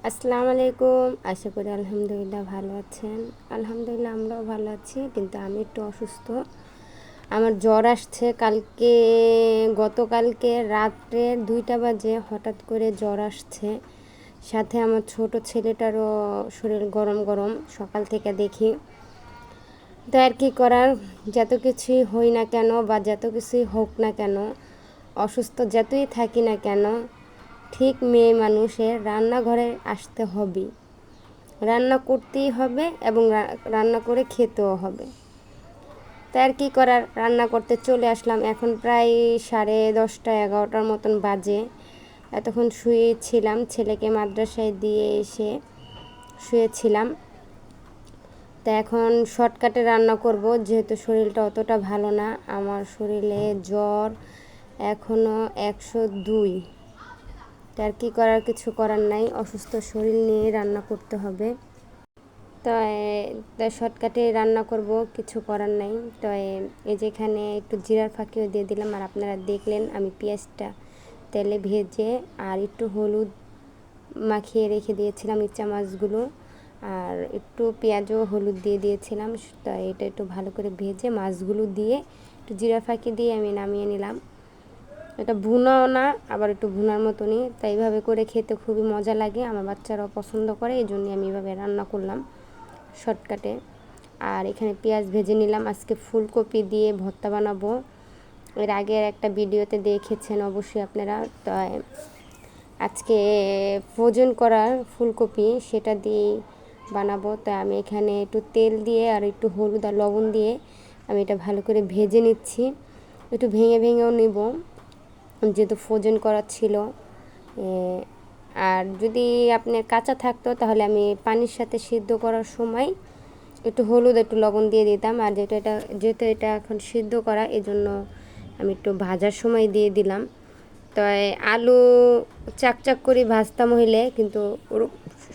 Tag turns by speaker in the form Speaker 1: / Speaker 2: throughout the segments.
Speaker 1: আসসালামু আলাইকুম। আশা করি আলহামদুলিল্লাহ ভালো আছেন। আলহামদুলিল্লাহ আমরাও ভালো আছি, কিন্তু আমি একটু অসুস্থ। আমার জ্বর আসছে গতকালকে রাত্রে 2টা বাজে হঠাৎ করে জ্বর আসছে। সাথে আমার ছোট ছেলেটারও শরীর গরম গরম সকাল থেকে দেখি। তো আর কি করার, যত কিছুই হই না কেন বা যত কিছুই হোক না কেন, অসুস্থ যতই থাকি না কেন, ঠিক মেয়ে মানুষের রান্নাঘরে আসতে হবে, রান্না করতেই হবে এবং রান্না করে খেতেও হবে। তাই আর কি করার, রান্না করতে চলে আসলাম। এখন প্রায় 10:30 11টার মতন বাজে। এতক্ষণ শুয়েছিলাম, ছেলেকে মাদ্রাসায় দিয়ে এসে শুয়েছিলাম। তা এখন শর্টকাটে রান্না করব, যেহেতু শরীরটা অতটা ভালো না। আমার শরীরে জ্বর এখনও 102। তার কি করার, কিছু করার নাই, অসুস্থ শরীর নিয়ে রান্না করতে হবে। তো শর্টকাটে রান্না করব, কিছু করার নাই। তো এই যেখানে একটু জিরার ফাঁকিও দিয়ে দিলাম। আর আপনারা দেখলেন আমি পেঁয়াজটা তেলে ভেজে আর একটু হলুদ মাখিয়ে রেখে দিয়েছিলাম ইচ্ছা মাছগুলো, আর একটু পেঁয়াজও হলুদ দিয়ে দিয়েছিলাম। তো এটা একটু ভালো করে ভেজে মাছগুলো দিয়ে একটু জিরা ফাঁকি দিয়ে আমি নামিয়ে নিলাম। এটা ভুনাও না, আবার একটু ভুনার মতনই। তাই এইভাবে করে খেতে খুবই মজা লাগে, আমার বাচ্চারাও পছন্দ করে, এই জন্যই আমি এইভাবে রান্না করলাম শর্টকাটে। আর এখানে পেঁয়াজ ভেজে নিলাম। আজকে ফুলকপি দিয়ে ভর্তা বানাবো। এর আগের একটা ভিডিওতে দেখেছেন অবশ্যই আপনারা। তো আজকে ফ্রোজেন করা ফুলকপি সেটা দিয়ে বানাবো। তাই আমি এখানে একটু তেল দিয়ে আর একটু হলুদ আর লবণ দিয়ে আমি এটা ভালো করে ভেজে নিচ্ছি। একটু ভেঙেও নেব, যেহেতু ফ্রোজেন করা ছিল। আর যদি আপনার কাঁচা থাকতো তাহলে আমি পানির সাথে সিদ্ধ করার সময় একটু হলুদ একটু লবণ দিয়ে দিতাম। আর যেহেতু এটা এখন সিদ্ধ করা, এজন্য আমি একটু ভাজার সময় দিয়ে দিলাম। তো আলু চাকচাক করে ভাজতাম হইলে, কিন্তু ওর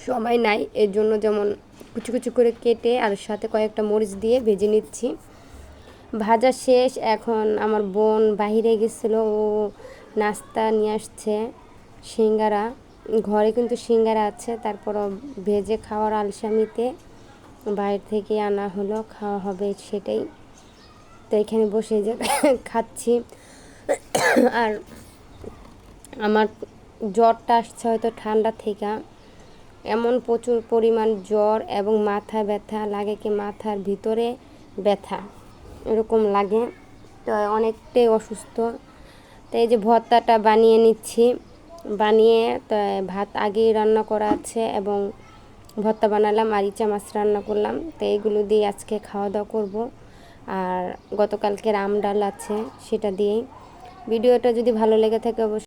Speaker 1: সময় নাই, এর জন্য যেমন কুচি কুচি করে কেটে আর সাথে কয়েকটা মরিচ দিয়ে ভেজে নিচ্ছি। ভাজা শেষ। এখন আমার বোন বাহিরে গেছিলো, ও নাস্তা নিয়ে আসছে সিঙ্গারা। ঘরে কিন্তু সিঙ্গারা আছে, তারপরও ভেজে খাওয়ার আলসামিতে বাইরে থেকে আনা হলো, খাওয়া হবে সেটাই। তো এখানে বসে যে খাচ্ছি। আর আমার জ্বরটা আসছে হয়তো ঠান্ডা থেকে, এমন প্রচুর পরিমাণ জ্বর এবং মাথা ব্যথা লাগে, কি মাথার ভিতরে ব্যথা এরকম লাগে। তো অনেকটাই অসুস্থ। তো এই যে ভর্তাটা বানিয়ে নিচ্ছি, বানিয়ে তো ভাত আগেই রান্না করা আছে এবং ভর্তা বানালাম আর ইচা মাছ রান্না করলাম। তো এইগুলো দিয়ে আজকে খাওয়া দাওয়া করব। আর গতকালকের আম ডাল আছে, সেটা দিয়েই। ভিডিওটা যদি ভালো লেগে থাকে অবশ্যই